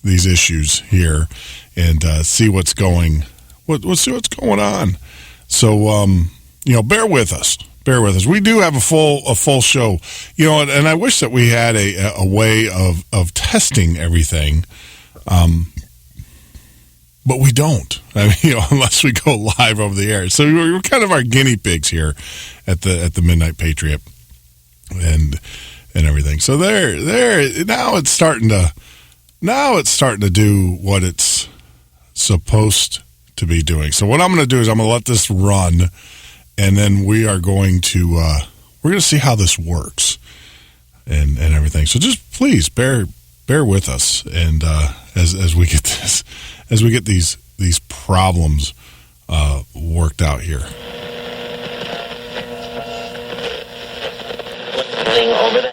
issues here and see what's going on. So bear with us. Bear with us. We do have a full show, and I wish that we had a way of testing everything, but we don't. I mean, unless we go live over the air. So we're kind of our guinea pigs here at the Midnight Patriot, and everything. So there. Now it's starting to do what it's supposed to be doing. So what I'm going to do is I'm going to let this run. And then we are going to see how this works and everything. So just please bear with us, and as we get these problems worked out here.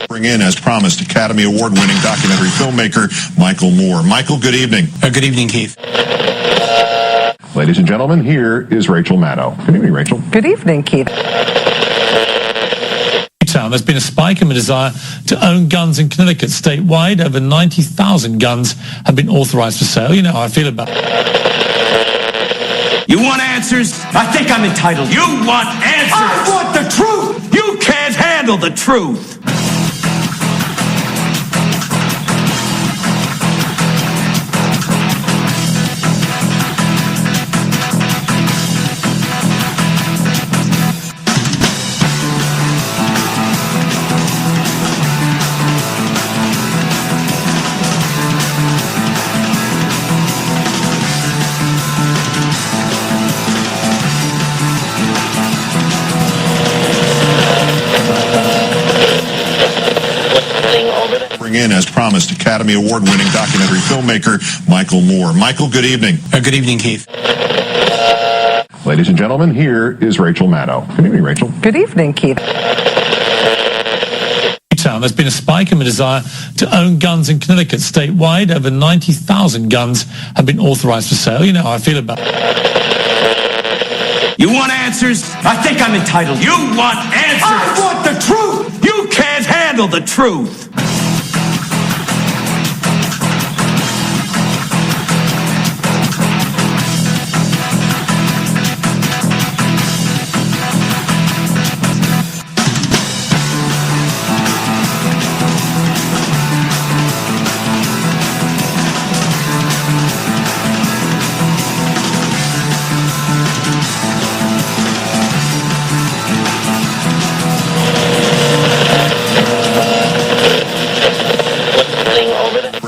Bring in, as promised, Academy Award-winning documentary filmmaker Michael Moore. Michael, good evening. Good evening, Keith. Ladies and gentlemen, here is Rachel Maddow. Good evening, Rachel. Good evening, Keith. There's been a spike in the desire to own guns in Connecticut. Statewide, over 90,000 guns have been authorized for sale. You know how I feel about it. You want answers? I think I'm entitled. You want answers? I want the truth! You can't handle the truth! In, as promised, Academy Award-winning documentary filmmaker Michael Moore. Michael, good evening. Good evening, Keith. Ladies and gentlemen, here is Rachel Maddow. Good evening, Rachel. Good evening, Keith. There's been a spike in the desire to own guns in Connecticut. Statewide, over 90,000 guns have been authorized for sale. You know how I feel about it. You want answers? I think I'm entitled. You want answers? I want the truth! You can't handle the truth!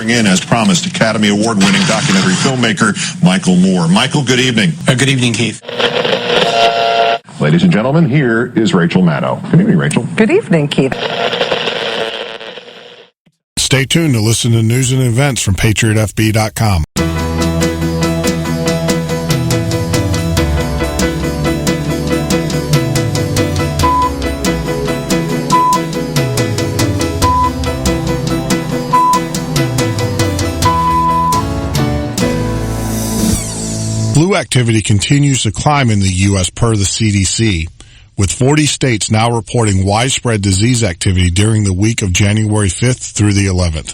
In, as promised, Academy Award-winning documentary filmmaker Michael Moore. Michael, good evening. Good evening, Keith. Ladies and gentlemen, here is Rachel Maddow. Good evening, Rachel. Good evening, Keith. Stay tuned to listen to news and events from PatriotFB.com. Flu activity continues to climb in the U.S. per the CDC, with 40 states now reporting widespread disease activity during the week of January 5th through the 11th.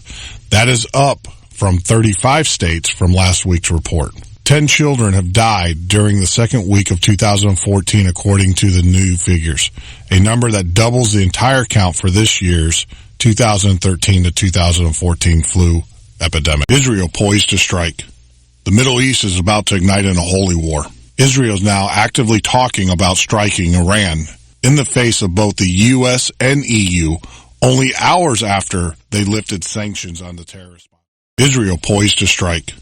That is up from 35 states from last week's report. 10 children have died during the second week of 2014, according to the new figures, a number that doubles the entire count for this year's 2013 to 2014 flu epidemic. Israel poised to strike. The Middle East is about to ignite in a holy war. Israel is now actively talking about striking Iran in the face of both the U.S. and EU, only hours after they lifted sanctions on the terrorists. Israel poised to strike.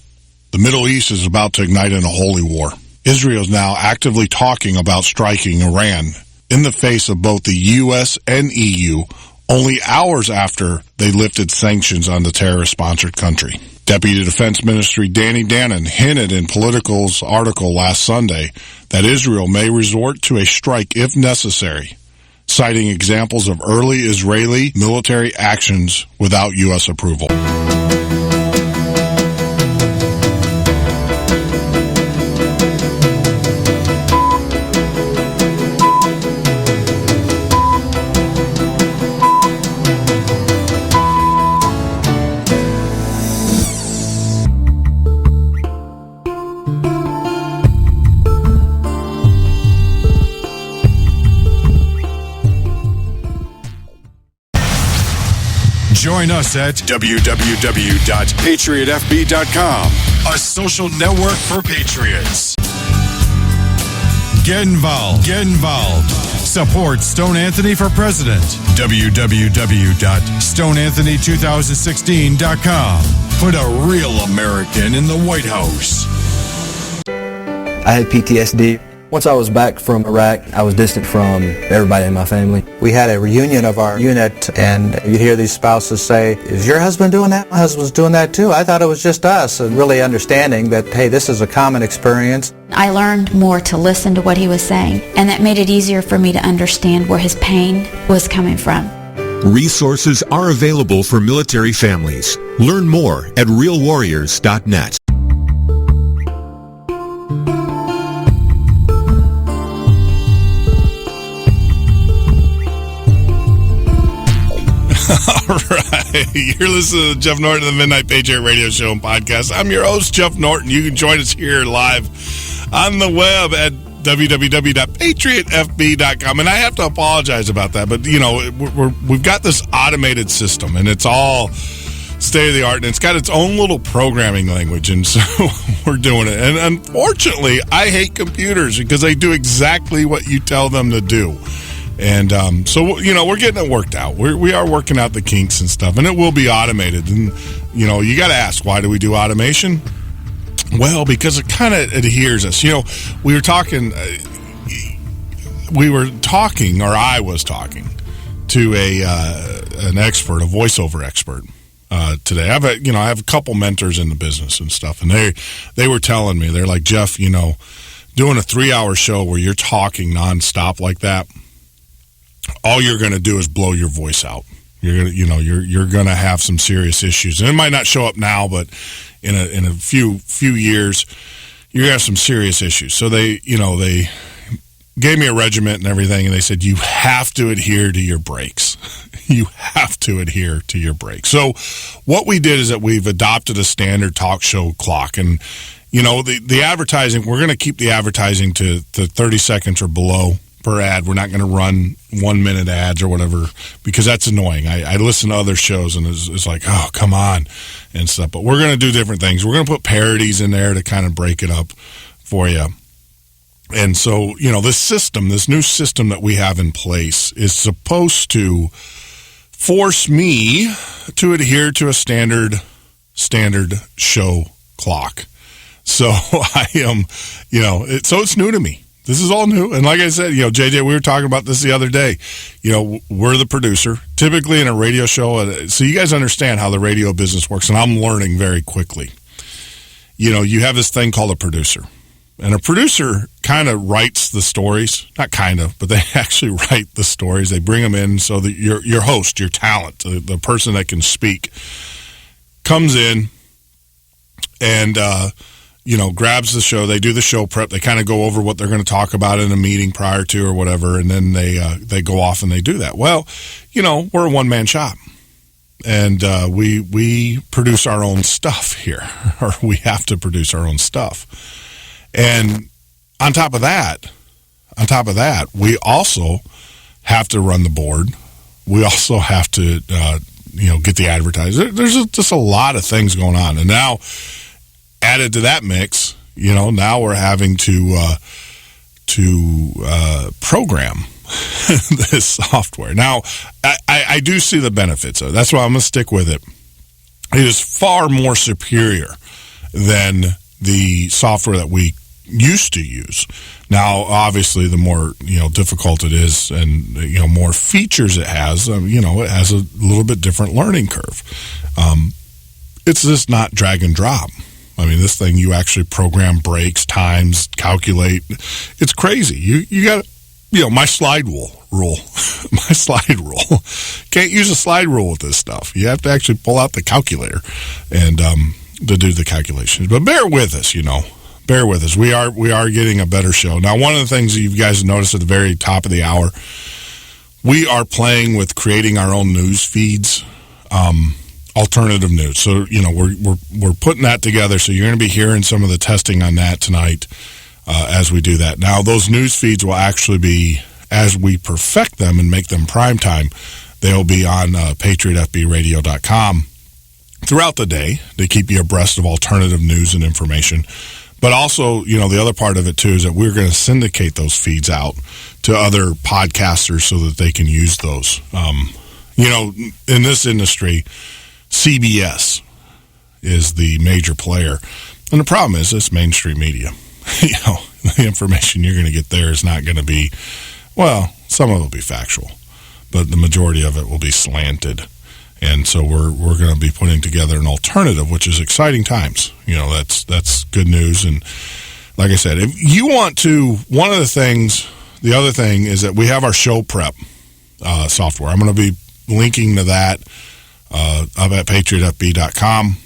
The Middle East is about to ignite in a holy war. Israel is now actively talking about striking Iran in the face of both the U.S. and EU, only hours after they lifted sanctions on the terrorist-sponsored country. Deputy Defense Minister Danny Danon hinted in Political's article last Sunday that Israel may resort to a strike if necessary, citing examples of early Israeli military actions without U.S. approval. Join us at www.patriotfb.com, a social network for patriots. Get involved. Get involved. Support Stone Anthony for president. www.stoneanthony2016.com. Put a real American in the White House. I had PTSD. Once I was back from Iraq, I was distant from everybody in my family. We had a reunion of our unit, and you hear these spouses say, "Is your husband doing that? My husband's doing that too. I thought it was just us." And really understanding that, hey, this is a common experience. I learned more to listen to what he was saying, and that made it easier for me to understand where his pain was coming from. Resources are available for military families. Learn more at realwarriors.net. All right. You're listening to Jeff Norton of the Midnight Patriot Radio Show and Podcast. I'm your host, Jeff Norton. You can join us here live on the web at www.patriotfb.com. And I have to apologize about that, but, you know, we've got this automated system, and it's all state-of-the-art, and it's got its own little programming language, and so we're doing it. And unfortunately, I hate computers because they do exactly what you tell them to do. And so, you know, we're getting it worked out. We are working out the kinks and stuff, and it will be automated. And, you know, you got to ask, why do we do automation? Well, because it kind of adheres us. You know, we were talking, or I was talking to an expert, a voiceover expert today. I have a couple mentors in the business and stuff, and they were telling me, they're like, Jeff, you know, doing a 3-hour show where you're talking nonstop like that, all you're going to do is blow your voice out. You're going to have some serious issues, and it might not show up now, but in a few years, you're going to have some serious issues. So they gave me a regiment and everything, and they said you have to adhere to your breaks. You have to adhere to your breaks. So what we did is that we've adopted a standard talk show clock, and you know the advertising. We're going to keep the advertising to 30 seconds or below per ad. We're not going to run 1-minute ads or whatever, because that's annoying. I listen to other shows and it's like, oh, come on and stuff. But we're going to do different things. We're going to put parodies in there to kind of break it up for you. And so, you know, this new system that we have in place is supposed to force me to adhere to a standard show clock. So I am, so it's new to me. This is all new. And like I said, JJ, we were talking about this the other day. We're the producer. Typically in a radio show, so you guys understand how the radio business works, and I'm learning very quickly. You have this thing called a producer. And a producer kind of writes the stories. Not kind of, but they actually write the stories. They bring them in so that your host, your talent, the person that can speak, comes in and grabs the show. They do the show prep. They kind of go over what they're going to talk about in a meeting prior to or whatever, and then they go off and they do that. Well, we're a one-man shop, and we produce our own stuff here, or we have to produce our own stuff. And on top of that, we also have to run the board. We also have to get the advertising. There's just a lot of things going on, and now, added to that mix, now we're having to program this software. Now, I do see the benefits of it. That's why I'm going to stick with it. It is far more superior than the software that we used to use. Now, obviously, the more difficult it is, and more features it has, it has a little bit different learning curve. It's just not drag and drop. I mean, this thing, you actually program breaks, times, calculate. It's crazy. You got, my slide rule. My slide rule. Can't use a slide rule with this stuff. You have to actually pull out the calculator and to do the calculations. But bear with us, Bear with us. We are getting a better show. Now, one of the things that you guys noticed at the very top of the hour, we are playing with creating our own news feeds. Alternative news. So, we're putting that together. So you're going to be hearing some of the testing on that tonight as we do that. Now, those news feeds will actually be, as we perfect them and make them prime time, They'll be on PatriotFBRadio.com throughout the day to keep you abreast of alternative news and information. But also, the other part of it, too, is that we're going to syndicate those feeds out to other podcasters so that they can use those. In this industry, CBS is the major player. And the problem is it's mainstream media. The information you're going to get there is not going to be, well, some of it will be factual, but the majority of it will be slanted. And so we're going to be putting together an alternative, which is exciting times. That's good news. And like I said, if you want to, the other thing is that we have our show prep software. I'm going to be linking to that up at patriotfb.com.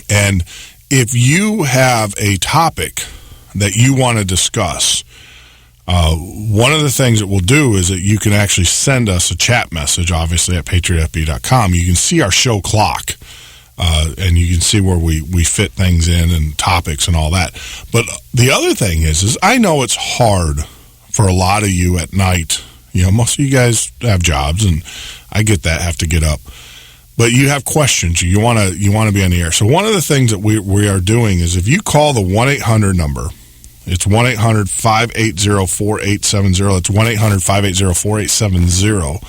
And if you have a topic that you want to discuss, one of the things that we'll do is that you can actually send us a chat message, obviously, at patriotfb.com. You can see our show clock, and you can see where we fit things in and topics and all that. But the other thing is I know it's hard for a lot of you at night. Most of you guys have jobs, and I get that, have to get up. But you have questions. You want to be on the air. So one of the things that we are doing is if you call the 1-800 number, it's 1-800-580-4870. It's 1-800-580-4870.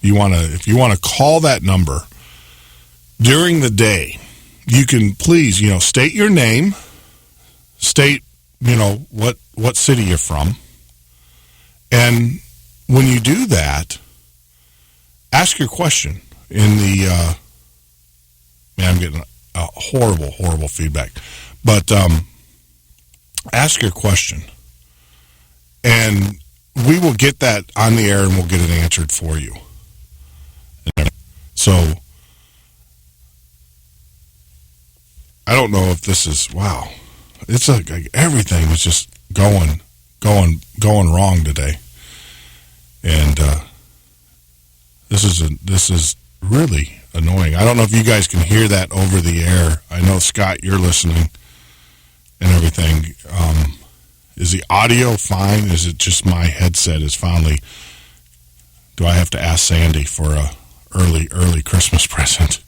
If you want to call that number during the day, you can please, state your name, state, what city you're from. And when you do that, ask your question in the, I'm getting a horrible feedback, but, ask your question, and we will get that on the air, and we'll get it answered for you. So, I don't know if this is, wow. It's like everything is just going wrong today, and this is really annoying. I don't know if you guys can hear that over the air. I know, Scott, you're listening and everything. Is the audio fine? Is it just my headset is finally, do I have to ask Sandy for a early Christmas present?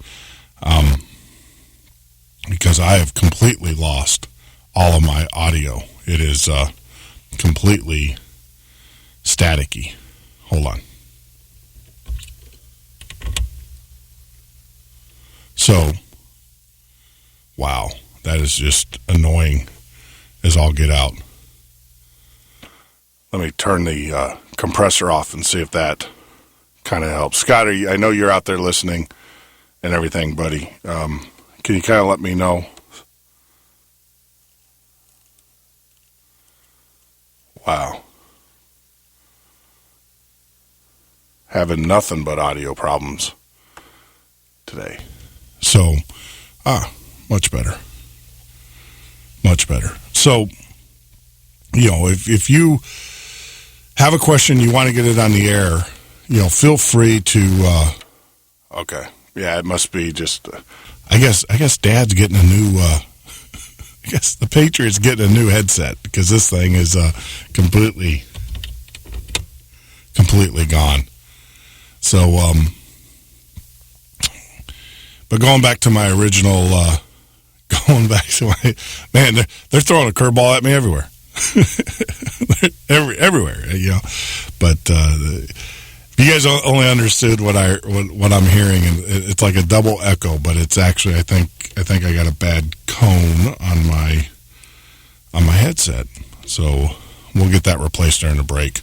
Because I have completely lost all of my audio. It is completely staticky. Hold on. So, wow, that is just annoying as all get out. Let me turn the compressor off and see if that kind of helps. Scott, I know you're out there listening and everything, buddy. Can you kind of let me know? Wow. Having nothing but audio problems today. So, much better. Much better. So, if you have a question, you want to get it on the air, feel free to, okay. Yeah, it must be just, I guess Dad's getting a new, I guess the Patriots getting a new headset because this thing is completely gone. So, but going back to my original, man, they're throwing a curveball at me everywhere. everywhere, But if you guys only understood what I'm hearing, and it's like a double echo, but it's actually I think I got a bad cone on my headset, so we'll get that replaced during the break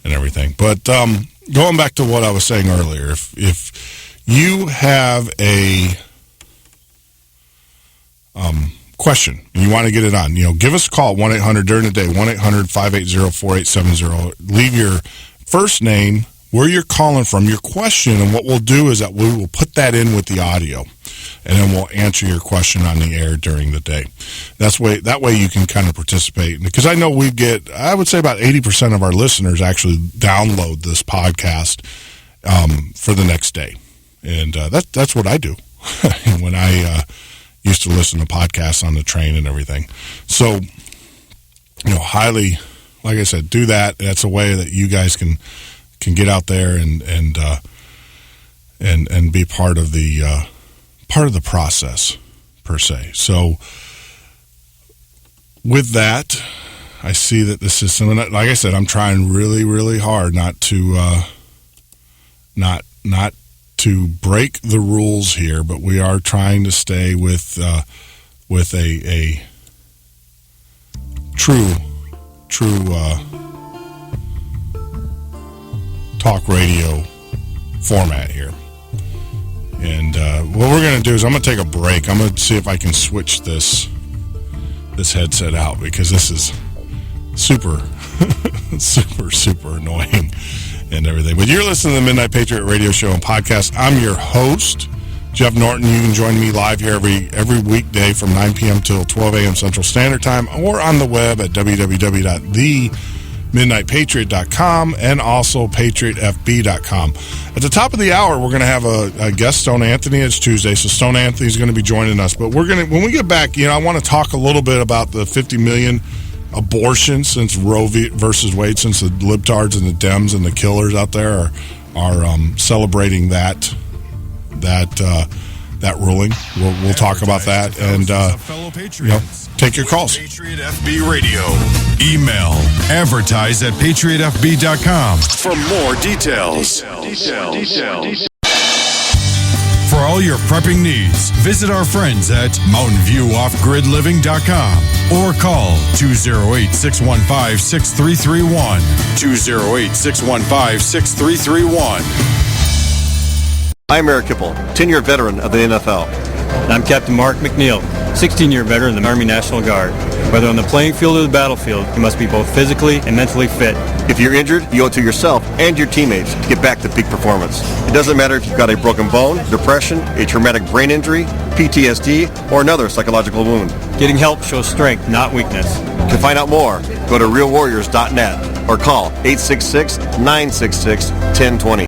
and everything. But going back to what I was saying earlier, if you have a question and you want to get it on, give us a call, 1-800 during the day, 1-800-580-4870. Leave your first name, where you're calling from, your question, and what we'll do is that we will put that in with the audio, and then we'll answer your question on the air during the day. That way you can kind of participate, because I know I would say about 80% of our listeners actually download this podcast for the next day, and that's what I do when I used to listen to podcasts on the train and everything. So, highly, like I said, do that. That's a way that you guys can get out there and and be part of the process per se. So with that, I see that this is something that, like I said, I'm trying really, really hard not to break the rules here, but we are trying to stay with a true talk radio format here. And what we're going to do is I'm going to take a break. I'm going to see if I can switch this headset out, because this is super annoying and everything. But you're listening to the Midnight Patriot radio show and podcast. I'm your host, Jeff Norton. You can join me live here every weekday from 9 p.m. till 12 a.m. Central Standard Time, or on the web at www.themidnightpatriot.com and also patriotfb.com. At the top of the hour, we're going to have a guest, Stone Anthony. It's Tuesday, so Stone Anthony's going to be joining us. But when we get back, I want to talk a little bit about the 50 million abortions since Roe versus Wade, since the libtards and the Dems and the killers out there are celebrating that ruling. We'll talk about that, and take your calls. Patriot FB Radio. Email advertise@patriotfb.com for more details. For all your prepping needs, visit our friends at mountainviewoffgridliving.com or call 208-615-6331. 208-615-6331. I'm Eric Kipple, 10-year veteran of the NFL. And I'm Captain Mark McNeil, 16-year veteran of the Army National Guard. Whether on the playing field or the battlefield, you must be both physically and mentally fit. If you're injured, you owe it to yourself and your teammates to get back to peak performance. It doesn't matter if you've got a broken bone, depression, a traumatic brain injury, PTSD, or another psychological wound. Getting help shows strength, not weakness. To find out more, go to realwarriors.net or call 866-966-1020.